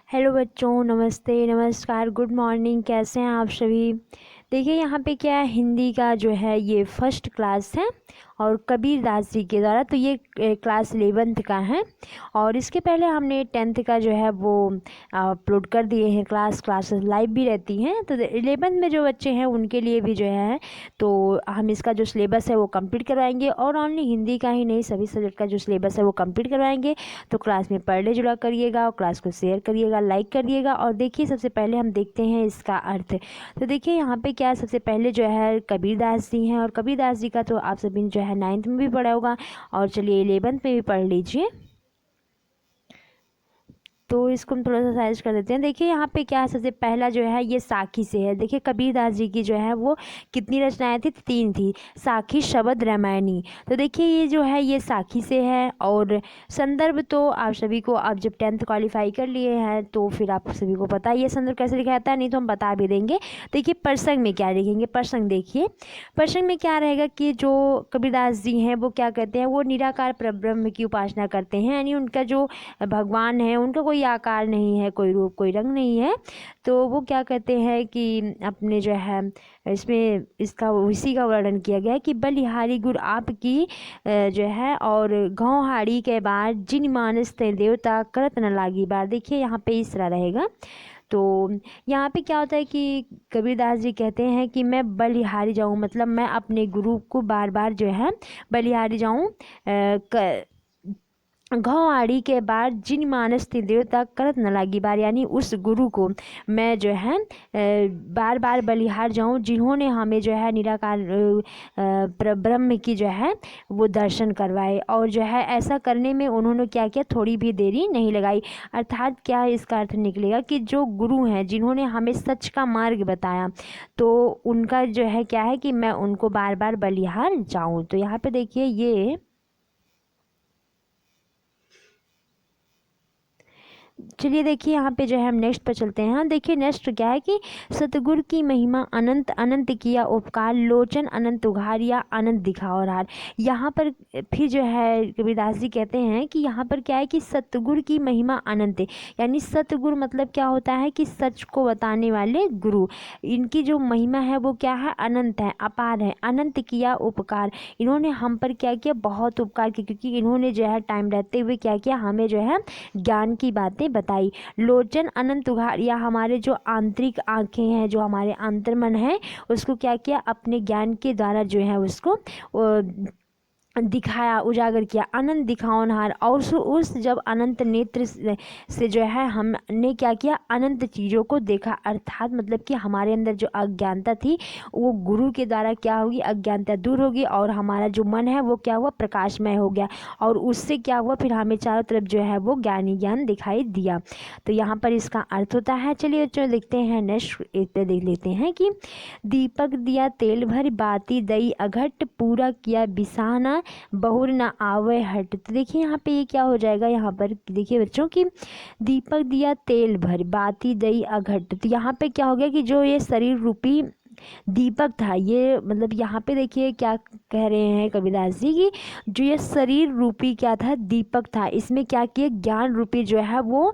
Hello बच्चों, नमस्ते, नमस्कार, गुड मॉर्निंग। कैसे हैं आप सभी। देखिए यहाँ पे क्या है, हिंदी का जो है ये फर्स्ट क्लास है और कबीर दास जी के द्वारा, तो ये क्लास 11th का है। और इसके पहले हमने 10th का जो है वो अपलोड कर दिए हैं। क्लासेस लाइव भी रहती हैं, तो 11th में जो बच्चे हैं उनके लिए भी जो है तो हम इसका जो सिलेबस है वो कंप्लीट करवाएंगे। और ओनली हिंदी का ही नहीं, सभी सब्जेक्ट का जो सिलेबस है वो कंप्लीट करवाएंगे। तो क्लास में पढ़ ले जुड़ा करिएगा और क्लास को शेयर करिएगा, लाइक करिएगा। और देखिए सबसे पहले हम देखते हैं इसका अर्थ। तो देखिए यहाँ पे क्या है, सबसे पहले जो है कबीरदास जी हैं। और कबीरदास जी का तो आप सभी ने जो है 9th में भी पढ़ा होगा, और चलिए 11th में भी पढ़ लीजिए। तो इसको हम थोड़ा सा साइज कर देते हैं। देखिए यहाँ पे क्या है, सबसे पहला जो है ये साखी से है। देखिए कबीरदास जी की जो है वो कितनी रचनाएं थी, 3 थी। साखी, शबद, रामायणी। तो देखिए ये जो है ये साखी से है। और संदर्भ तो आप सभी को, आप जब 10th क्वालिफाई कर लिए हैं तो फिर आप सभी को पता है ये संदर्भ कैसे लिखा जाता है, नहीं तो हम बता भी देंगे। देखिए प्रसंग में क्या लिखेंगे, प्रसंग देखिए। प्रसंग में क्या रहेगा कि जो कबीरदास जी हैं वो क्या कहते हैं, वो निराकार परब्रह्म की उपासना करते हैं। यानी उनका जो भगवान है उनका कोई आकार नहीं है, कोई रूप, कोई रंग नहीं है। तो वो क्या कहते हैं कि अपने जो है इसमें इसका इसी का वर्णन किया गया है कि बलिहारी गुर आपकी जो है और घौहाड़ी के बाद जिन मानस ते देवता करत न लागी बार। देखिए यहाँ पे इस तरह रहेगा। तो यहाँ पे क्या होता है कि कबीरदास जी कहते हैं कि मैं बलिहारी जाऊँ, मतलब मैं अपने गुरु को बार बार जो है बलिहारी जाऊँ। घाव आड़ी के बाद जिन मानस ती देवता करत न लागी बार। यानी उस गुरु को मैं जो है बार बार बलिहार जाऊं जिन्होंने हमें जो है निराकार ब्रह्म की जो है वो दर्शन करवाए। और जो है ऐसा करने में उन्होंने क्या किया, थोड़ी भी देरी नहीं लगाई। अर्थात क्या है, इसका अर्थ निकलेगा कि जो गुरु हैं जिन्होंने हमें सच का मार्ग बताया, तो उनका जो है क्या है कि मैं उनको बार बार बलिहार जाऊं। तो यहाँ पे देखिए ये, चलिए देखिए यहाँ पे जो है हम नेक्स्ट पर चलते हैं। हाँ देखिए नेक्स्ट क्या है कि सतगुरु की महिमा अनंत, अनंत किया उपकार, लोचन अनंत उघारिया, अनंत दिखाओ हार। यहाँ पर फिर जो है कबीरदास जी कहते हैं कि यहाँ पर क्या है कि सतगुरु की महिमा अनंत है। यानी सतगुरु मतलब क्या होता है कि सच को बताने वाले गुरु, इनकी जो महिमा है वो क्या है, अनंत है, अपार है। अनंत किया उपकार, इन्होंने हम पर क्या किया, बहुत उपकार किया, क्योंकि इन्होंने जो है टाइम रहते हुए क्या किया, हमें जो है ज्ञान की बातें बताई। लोचन अनंत उघार, या हमारे जो आंतरिक आंखें हैं, जो हमारे अंतर्मन है, उसको क्या किया, अपने ज्ञान के द्वारा जो है उसको दिखाया, उजागर किया। अनंत दिखाओनहार, और उस जब अनंत नेत्र से जो है हमने क्या किया, अनंत चीज़ों को देखा। अर्थात मतलब कि हमारे अंदर जो अज्ञानता थी वो गुरु के द्वारा क्या होगी, अज्ञानता दूर होगी, और हमारा जो मन है वो क्या हुआ, प्रकाशमय हो गया। और उससे क्या हुआ, फिर हमें चारों तरफ जो है वो ज्ञान ही ज्ञान दिखाई दिया। तो यहाँ पर इसका अर्थ होता है। चलिए बच्चों देखते हैं नेक्स्ट एक पे, देख लेते हैं कि दीपक दिया तेल भर, बाती दई अघट, पूरा किया बिसाना, बहुर ना आवे हट। तो देखिए यहाँ पे ये क्या हो जाएगा, यहाँ पर देखिए बच्चों की दीपक दिया तेल भर, बाती दई अघट। तो यहाँ पे क्या हो गया कि जो ये शरीर रूपी दीपक था, ये मतलब यहाँ पे देखिए क्या कह रहे हैं कबीरदास जी की, जो ये शरीर रूपी क्या था, दीपक था, इसमें क्या किए, ज्ञान रूपी जो है वो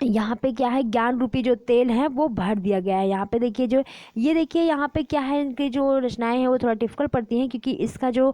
यहाँ पे क्या है, ज्ञान रूपी जो तेल है वो भर दिया गया है। यहाँ पे देखिए जो ये देखिए यहाँ पे क्या है, इनकी जो रचनाएं हैं वो थोड़ा डिफिकल्ट पड़ती हैं, क्योंकि इसका जो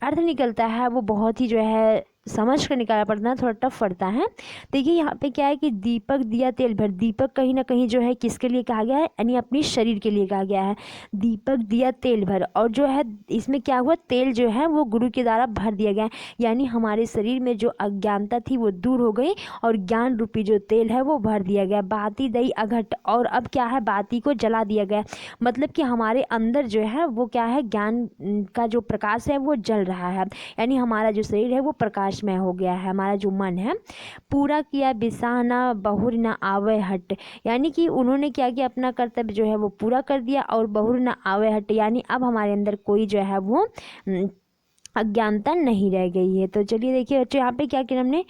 अर्थ निकलता है वो बहुत ही जो है समझ कर निकालना पड़ता है, थोड़ा टफ पड़ता है। देखिए यहाँ पे क्या है कि दीपक दिया तेल भर, दीपक कहीं ना कहीं जो है किसके लिए कहा गया है, यानी अपनी शरीर के लिए कहा गया है। दीपक दिया तेल भर, और जो है इसमें क्या हुआ, तेल जो है वो गुरु के द्वारा भर दिया गया है। यानी हमारे शरीर में जो अज्ञानता थी वो दूर हो गई, और ज्ञान रूपी जो तेल है वो भर दिया गया। बाती दई अघट, और अब क्या है, बाती को जला दिया गया। मतलब कि हमारे अंदर जो है वो क्या है, ज्ञान का जो प्रकाश है वो जल रहा है। यानी हमारा जो शरीर है वो प्रकाशमय हो गया है, हमारा जो मन है। पूरा किया बिसाहना, बहुर न आवे हट। यानी कि उन्होंने क्या किया, अपना कर्तव्य जो है वो पूरा कर दिया, और बहुर न आवे हट, यानी अब हमारे अंदर कोई जो है वो अज्ञानता नहीं रह गई है। तो चलिए देखिए बच्चों यहाँ पे क्या किया हमने,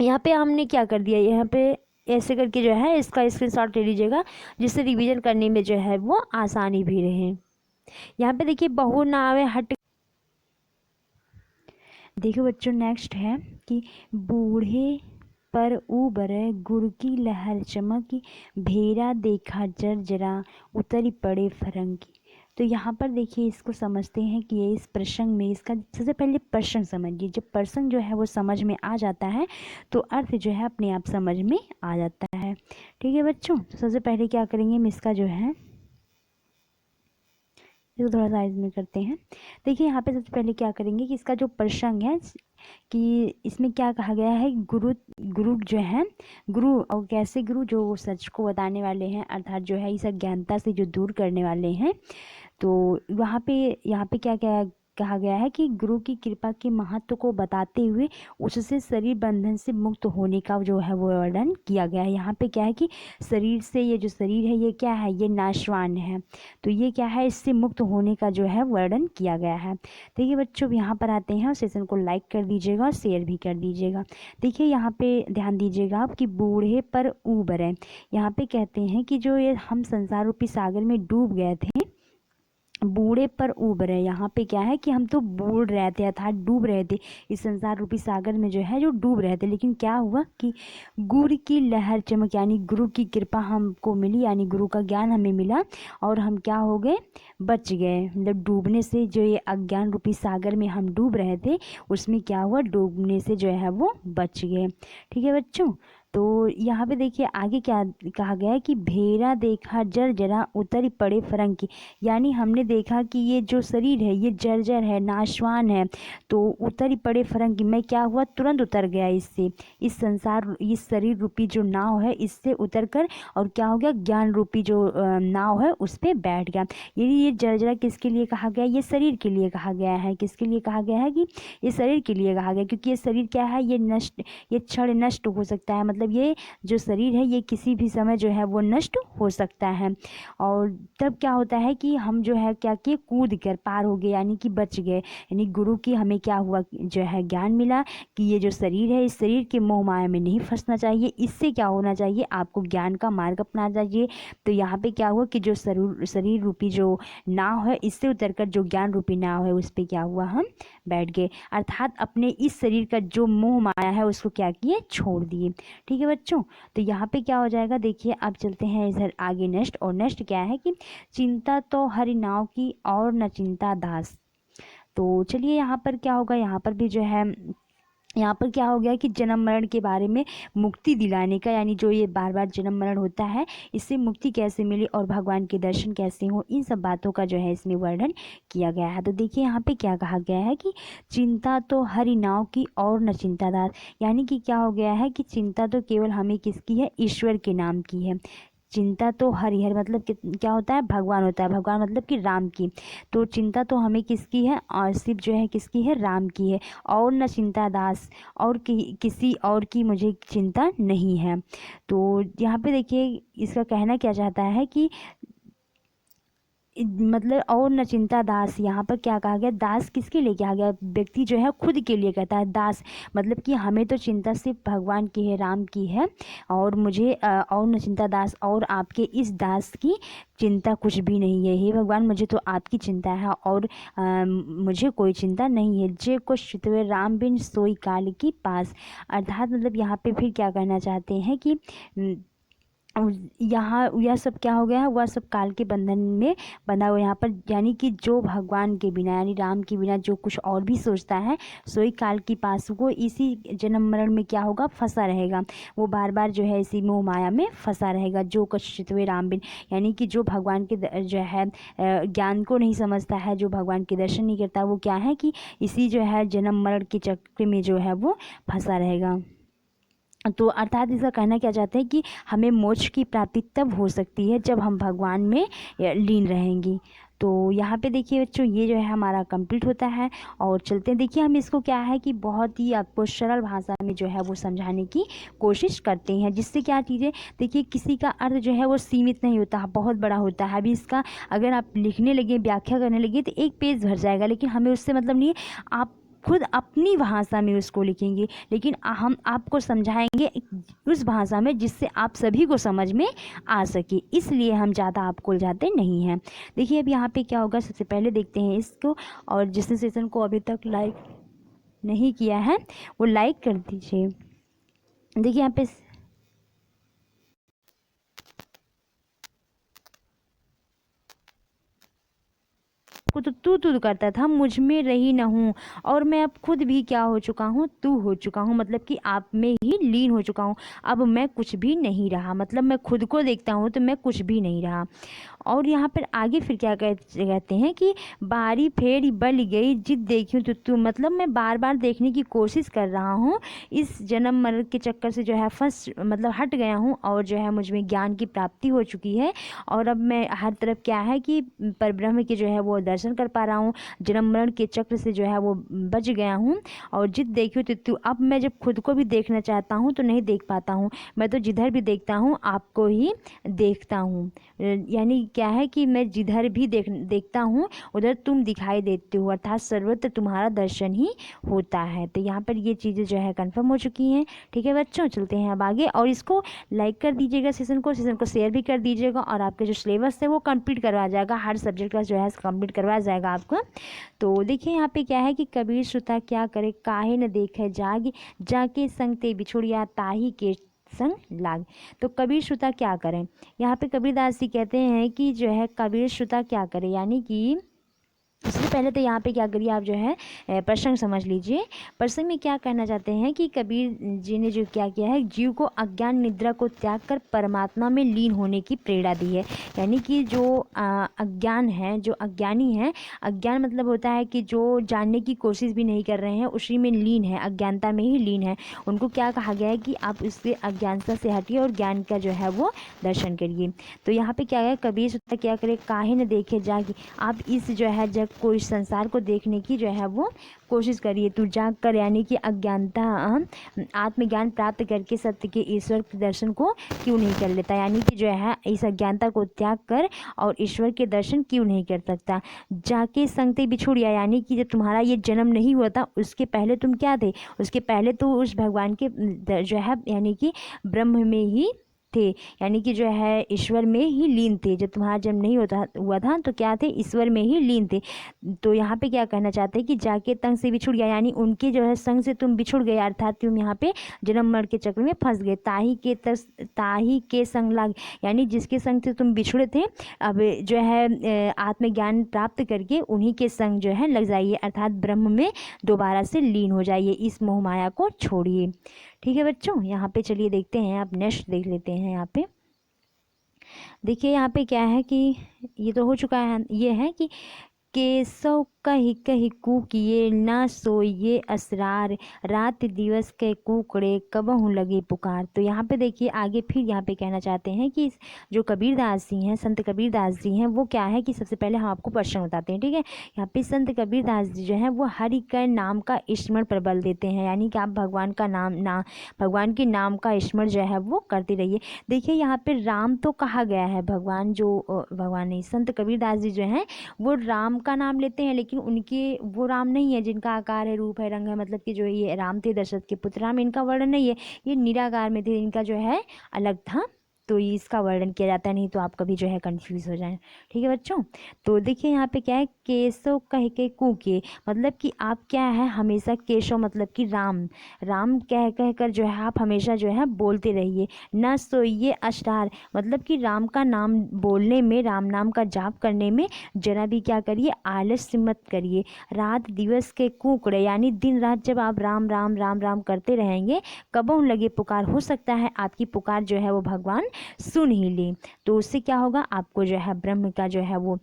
यहाँ पे हमने क्या कर दिया, यहाँ पे ऐसे करके जो है इसका स्क्रीनशॉट ले लीजिएगा, जिससे रिवीजन करने में जो है वो आसानी भी रहे। यहाँ पे देखिए बहु ना आवे हट। देखिए बच्चों नेक्स्ट है कि बूढ़े पर उबरे गुर की लहर चमकी, भेरा देखा जरा उतरी पड़े फरंगी। तो यहाँ पर देखिए इसको समझते हैं कि ये इस प्रसंग में, इसका सबसे पहले प्रसंग समझिए। जब प्रसंग जो है वो समझ में आ जाता है तो अर्थ जो है अपने आप समझ में आ जाता है। ठीक है बच्चों, तो सबसे पहले क्या करेंगे हम इसका जो है इसको थोड़ा साइज में करते हैं। देखिए यहाँ पे सबसे पहले क्या करेंगे कि इसका जो प्रसंग है कि इसमें क्या कहा गया है, गुरु गुरु जो है, गुरु और कैसे गुरु जो सच को बताने वाले हैं, अर्थात जो है इस अज्ञानता से जो दूर करने वाले हैं। तो यहाँ पे क्या क्या कहा गया है कि गुरु की कृपा के महत्व को बताते हुए उससे शरीर बंधन से मुक्त होने का जो है वो वर्णन किया गया है। यहाँ पे क्या है कि शरीर से, ये जो शरीर है ये क्या है, ये नाशवान है, तो ये क्या है, इससे मुक्त होने का जो है वर्णन किया गया है। देखिए बच्चों यहाँ पर आते हैं और सेशन को लाइक कर दीजिएगा और शेयर भी कर दीजिएगा। देखिए यहाँ पे ध्यान दीजिएगा आप कि बूढ़े पर उबरे, यहाँ पे कहते हैं कि जो ये हम संसार रूपी सागर में डूब गए थे, बूढ़े पर उब रहे। यहाँ पे क्या है कि हम तो बूढ़ रहे थे अर्थात डूब रहे थे, इस संसार रूपी सागर में जो है जो डूब रहे थे, लेकिन क्या हुआ कि गुरु की लहर चमक, यानी गुरु की कृपा हमको मिली, यानी गुरु का ज्ञान हमें मिला और हम क्या हो गए, बच गए। मतलब डूबने से, जो ये अज्ञान रूपी सागर में हम डूब रहे थे उसमें क्या हुआ, डूबने से जो है वो बच गए। ठीक है बच्चों, तो यहाँ पे देखिए आगे क्या कहा गया है कि भेरा देखा जरा उतर पड़े फरंगी, यानी हमने देखा कि ये जो शरीर है ये जर्जर है, नाशवान है, तो उतर पड़े फरंगी, मैं क्या हुआ, तुरंत उतर गया इससे, इस संसार, इस शरीर रूपी जो नाव है इससे उतर कर और क्या हो गया, ज्ञान रूपी जो नाव है उस पर बैठ गया। ये जर्जरा किसके लिए कहा गया, ये शरीर के लिए कहा गया है। किसके लिए कहा गया है कि ये शरीर के लिए कहा गया, क्योंकि ये शरीर क्या है, ये नष्ट, ये क्षण नष्ट हो सकता है, मतलब ये जो शरीर है ये किसी भी समय जो है वो नष्ट हो सकता है। और तब क्या होता है कि हम जो है क्या किए, कूद कर पार हो गए, यानी कि बच गए, यानी गुरु की हमें क्या हुआ, जो है ज्ञान मिला कि ये जो शरीर है इस शरीर के मोह माया में नहीं फंसना चाहिए, इससे क्या होना चाहिए, आपको ज्ञान का मार्ग अपनाना चाहिए। तो यहाँ पे क्या हुआ कि जो शरीर रूपी जो नाव है इससे उतरकर जो ज्ञान रूपी नाव है उस पर क्या हुआ, हम बैठ गए, अर्थात अपने इस शरीर का जो मोह माया है उसको क्या किए, छोड़ दिए। ठीक है बच्चों, तो यहाँ पे क्या हो जाएगा, देखिए अब चलते हैं इधर आगे नेक्स्ट, और नेक्स्ट क्या है कि चिंता तो हरि नाव की और न चिंता दास। तो चलिए यहाँ पर क्या होगा, यहाँ पर भी जो है, यहाँ पर क्या हो गया कि जन्म मरण के बारे में, मुक्ति दिलाने का, यानी जो ये बार बार जन्म मरण होता है इससे मुक्ति कैसे मिली और भगवान के दर्शन कैसे हो, इन सब बातों का जो है इसमें वर्णन किया गया है। तो देखिए यहाँ पे क्या कहा गया है कि चिंता तो हरि नाव की और न चिंतादार, यानी कि क्या हो गया है कि चिंता तो केवल हमें किसकी है, ईश्वर के नाम की है। चिंता तो हरिहर मतलब क्या होता है, भगवान होता है, भगवान मतलब कि राम की। तो चिंता तो हमें किसकी है, और सिर्फ जो है किसकी है, राम की है। और न चिंता दास, और किसी और की मुझे चिंता नहीं है। तो यहाँ पे देखिए इसका कहना क्या चाहता है कि मतलब और न चिंता दास, यहाँ पर क्या कहा गया, दास किसके लिए कहा गया, व्यक्ति जो है खुद के लिए कहता है दास, मतलब कि हमें तो चिंता सिर्फ भगवान की है, राम की है, और मुझे और न चिंता दास, और आपके इस दास की चिंता कुछ भी नहीं है। हे भगवान, मुझे तो आपकी चिंता है और मुझे कोई चिंता नहीं है। जे कुछ चितवे राम बिन सोई काल की पास, अर्थात मतलब यहाँ पे फिर क्या कहना चाहते हैं कि यहाँ यह सब क्या हो गया है, वह सब काल के बंधन में बंधा हुआ यहाँ पर, यानी कि जो भगवान के बिना, यानी राम के बिना जो कुछ और भी सोचता है सोई काल की पास, वो इसी जन्म मरण में क्या होगा, फंसा रहेगा, वो बार बार जो है इसी मोह माया में फंसा रहेगा। जो कश्चित हुए राम बिन, यानी कि जो भगवान के जो है ज्ञान को नहीं समझता है, जो भगवान के दर्शन नहीं करता, वो क्या है कि इसी जो है जन्म मरण के चक्र में जो है वो फंसा रहेगा। तो अर्थात इसका कहना क्या चाहते हैं कि हमें मोक्ष की प्राप्ति तब हो सकती है जब हम भगवान में लीन रहेंगी। तो यहाँ पे देखिए बच्चों ये जो है हमारा कंप्लीट होता है, और चलते हैं देखिए हम इसको क्या है कि बहुत ही आपको सरल भाषा में जो है वो समझाने की कोशिश करते हैं, जिससे क्या चीज़ें, देखिए किसी का अर्थ जो है वो सीमित नहीं होता, बहुत बड़ा होता है। अभी इसका अगर आप लिखने लगे, व्याख्या करने लगे तो एक पेज भर जाएगा, लेकिन हमें उससे मतलब नहीं है, आप खुद अपनी भाषा में उसको लिखेंगे, लेकिन हम आपको समझाएंगे उस भाषा में जिससे आप सभी को समझ में आ सके, इसलिए हम ज़्यादा आपको उलझाते नहीं हैं। देखिए अब यहाँ पे क्या होगा, सबसे पहले देखते हैं इसको, और जिसने सेशन को अभी तक लाइक नहीं किया है वो लाइक कर दीजिए। देखिए यहाँ पे को तो तू करता था, मुझ में रही न हूँ, और मैं अब खुद भी क्या हो चुका हूँ, तू हो चुका हूँ, मतलब कि आप में ही लीन हो चुका हूँ। अब मैं कुछ भी नहीं रहा, मतलब मैं खुद को देखता हूँ तो मैं कुछ भी नहीं रहा। और यहाँ पर आगे फिर क्या कहते हैं कि बारी फेरी बल गई जिद देखी तो तू, मतलब मैं बार बार देखने की कोशिश कर रहा हूँ, इस जन्म मरण के चक्कर से जो है फंस, मतलब हट गया हूँ, और जो है मुझ में ज्ञान की प्राप्ति हो चुकी है, और अब मैं हर तरफ क्या है कि परब्रह्म के जो है वो दर्शन कर पा रहा हूँ, जन्म मरण के चक्र से जो है वो बच गया हूँ। और जिद देखी तो तू, अब मैं जब खुद को भी देखना चाहता हूँ तो नहीं देख पाता हूँ, मैं तो जिधर भी देखता हूँ आपको ही देखता हूँ। यानी क्या है कि मैं जिधर भी देखता हूँ उधर तुम दिखाई देते हो, अर्थात सर्वत्र तुम्हारा दर्शन ही होता है। तो यहाँ पर ये चीज़ें जो है कंफर्म हो चुकी हैं। ठीक है बच्चों, चलते हैं अब आगे, और इसको लाइक कर दीजिएगा, सेशन को शेयर भी कर दीजिएगा, और आपके जो सिलेबस है वो कंप्लीट करवाया जाएगा, हर सब्जेक्ट का जो है कंप्लीट करवाया जाएगा आपको। तो देखिए यहाँ पे क्या है कि कबीर श्रुता क्या करे, काहे न देखे जाग, जाके संग ते बिछुड़िया ताही के संग लाग। तो कबीर श्रुता क्या करें, यहाँ पे कबीरदास जी कहते हैं कि जो है कबीर श्रुता क्या करे, यानी कि इससे पहले तो यहाँ पे क्या करिए आप जो है प्रसंग समझ लीजिए। प्रसंग में क्या कहना चाहते हैं कि कबीर जी ने जो क्या किया है, जीव को अज्ञान निद्रा को त्याग कर परमात्मा में लीन होने की प्रेरणा दी है। यानी कि जो अज्ञान है, जो अज्ञानी है, अज्ञान मतलब होता है कि जो जानने की कोशिश भी नहीं कर रहे हैं, उसी में लीन है, अज्ञानता में ही लीन है, उनको क्या कहा गया है कि आप इससे अज्ञानता से हटिए और ज्ञान का जो है वो दर्शन करिए। तो यहाँ पे क्या है, कबीर सूत्र क्या करे, काहे न देखे जाके, आप इस जो है जग को, इस संसार को देखने की जो है वो कोशिश करिए। तू जाग कर, यानी कि अज्ञानता आत्मज्ञान प्राप्त करके सत्य के ईश्वर के दर्शन को क्यों नहीं कर लेता, यानी कि जो है इस अज्ञानता को त्याग कर और ईश्वर के दर्शन क्यों नहीं कर सकता। जाके संगते बिछुड़िया, यानी कि जब तुम्हारा ये जन्म नहीं हुआ था उसके पहले तुम क्या थे, उसके पहले तो उस भगवान के जो है यानी कि ब्रह्म में ही थे, यानी कि जो है ईश्वर में ही लीन थे। जब तुम्हारा जन्म नहीं हुआ था तो क्या थे, ईश्वर में ही लीन थे। तो यहाँ पे क्या कहना चाहते हैं कि जाके तंग से बिछुड़ गया, यानी उनके जो है संग से तुम बिछुड़ गए, अर्थात तुम यहाँ पे जन्म मरण के चक्र में फंस गए। ताही के संग लाग, यानी जिसके संग से तुम बिछुड़े थे, अब जो है आत्मज्ञान प्राप्त करके उन्हीं के संग जो है लग जाइए, अर्थात ब्रह्म में दोबारा से लीन हो जाइए, इस मोहमाया को छोड़िए। ठीक है बच्चों, यहाँ पे चलिए देखते हैं, आप नेक्स्ट देख लेते हैं। यहाँ पे देखिए, यहाँ पे क्या है कि ये तो हो चुका है, ये है कि केशव कही कही कूकिए ना सोइए असरार, रात दिवस के कुकड़े कबहू लगे पुकार। तो यहाँ पे देखिए आगे फिर यहाँ पे कहना चाहते हैं कि जो कबीरदास जी हैं, संत कबीरदास जी हैं, वो क्या है कि सबसे पहले हम आपको प्रश्न बताते हैं। ठीक है, यहाँ पे संत कबीरदास जी जो है वो हरि के नाम का स्मरण पर बल देते हैं, यानी कि आप भगवान का भगवान के नाम का स्मरण जो है वो करते रहिए। देखिए यहाँ पे राम तो कहा गया है, भगवान नहीं, संत कबीरदास जी जो हैं वो राम का नाम लेते हैं, लेकिन उनके वो राम नहीं है जिनका आकार है, रूप है, रंग है, मतलब कि जो ये राम थे दशरथ के पुत्र राम, इनका वर्णन नहीं है, ये निराकार में थे, इनका जो है अलग था, तो इसका वर्णन किया जाता है, नहीं तो आप कभी जो है कंफ्यूज हो जाए। ठीक है बच्चों, तो देखिए यहाँ पे क्या है, केशव कह के कूके, मतलब कि आप क्या है हमेशा, केशव मतलब कि राम, राम कह कह कर जो है आप हमेशा जो है बोलते रहिए। न सोइए अष्टार, मतलब कि राम का नाम बोलने में, राम नाम का जाप करने में जरा भी क्या करिए, आलस्य मत करिए। रात दिवस के कुकड़े, यानी दिन रात जब आप राम राम राम राम करते रहेंगे, कबहू लगे पुकार, हो सकता है आपकी पुकार जो है वो भगवान सुन ही ले, तो उससे क्या होगा, आपको जो है ब्रह्म का जो है वो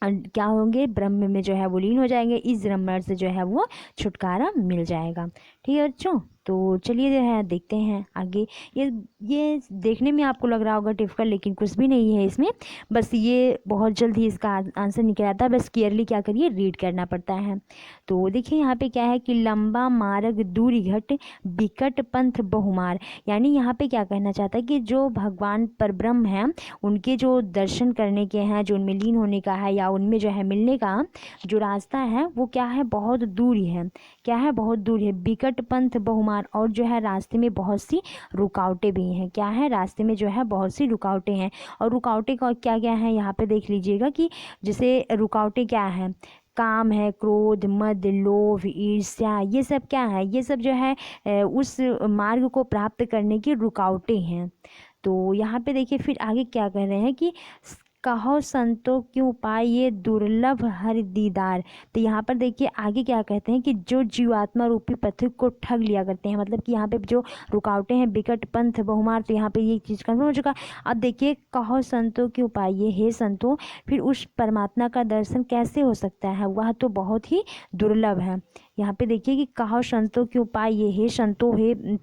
क्या होंगे, ब्रह्म में जो है वो लीन हो जाएंगे, इस जन्म मरण से जो है वो छुटकारा मिल जाएगा। ठीक है बच्चों, तो चलिए जो है देखते हैं आगे। ये देखने में आपको लग रहा होगा डिफिकल्ट, लेकिन कुछ भी नहीं है इसमें, बस ये बहुत जल्द ही इसका आंसर निकल आता है, बस क्लियरली क्या करिए, रीड करना पड़ता है। तो देखिए यहाँ पे क्या है कि लंबा मार्ग दूरी घट, बिकट पंथ बहुमार, यानी यहाँ पे क्या कहना चाहता है कि जो भगवान परब्रह्म है, उनके जो दर्शन करने के हैं, जो उनमें लीन होने का है, या उनमें जो है मिलने का जो रास्ता है, वो क्या है, बहुत दूर है। क्या है, बहुत दूर है। बिकट पंथ बहुमार, और जो है रास्ते में बहुत सी रुकावटें भी हैं। क्या है, रास्ते में जो है बहुत सी रुकावटें हैं, और रुकावटें का क्या क्या है यहाँ पे देख लीजिएगा कि जैसे रुकावटें क्या हैं, काम है, क्रोध, मद, लोभ, ईर्ष्या, ये सब क्या है, ये सब जो है उस मार्ग को प्राप्त करने की रुकावटें हैं। तो यहाँ पे देखिए फिर आगे क्या कह रहे हैं कि कहो संतो क्यों उपाय ये दुर्लभ हरि दीदार। तो यहाँ पर देखिए आगे क्या कहते हैं कि जो जीवात्मा रूपी पथिक को ठग लिया करते हैं, मतलब कि यहाँ पे जो रुकावटें हैं, विकट पंथ बहुमार, तो यहाँ पे ये चीज़ कन्फर्म हो चुका। अब देखिए कहो संतो क्यों उपाय ये, हे संतो फिर उस परमात्मा का दर्शन कैसे हो सकता है, वह तो बहुत ही दुर्लभ है। यहाँ पे देखिए कि कहो संतो क्यों उपाय ये, हे संतो, हे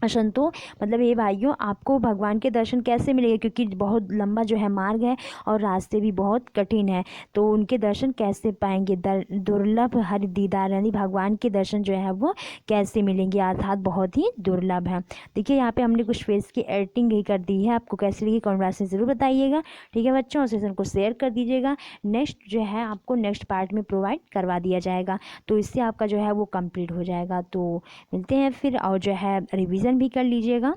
संतो मतलब हे भाइयों, आपको भगवान के दर्शन कैसे मिलेंगे, क्योंकि बहुत लंबा जो है मार्ग है और रास्ते भी बहुत कठिन है, तो उनके दर्शन कैसे पाएंगे। दुर्लभ हरि दीदार, यानी भगवान के दर्शन जो है वो कैसे मिलेंगे, अर्थात बहुत ही दुर्लभ है। देखिए यहाँ पे हमने कुछ फेस की एडिटिंग ही कर दी है, आपको कैसी लगी कमेंट बॉक्स में ज़रूर बताइएगा। ठीक है बच्चों, सेशन को शेयर कर दीजिएगा। नेक्स्ट जो है आपको नेक्स्ट पार्ट में प्रोवाइड करवा दिया जाएगा, तो इससे आपका जो है वो कंप्लीट हो जाएगा। तो मिलते हैं फिर, और जो है रिवीजन भी कर लीजिएगा,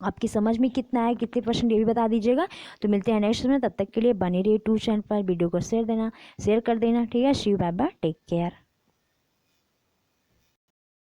आपकी समझ में कितना है, कितने % ये भी बता दीजिएगा। तो मिलते हैं नेक्स्ट में, तब तक के लिए बने रहिए ट्यूशन पर, वीडियो को शेयर कर देना। ठीक है, see you, bye bye, take care.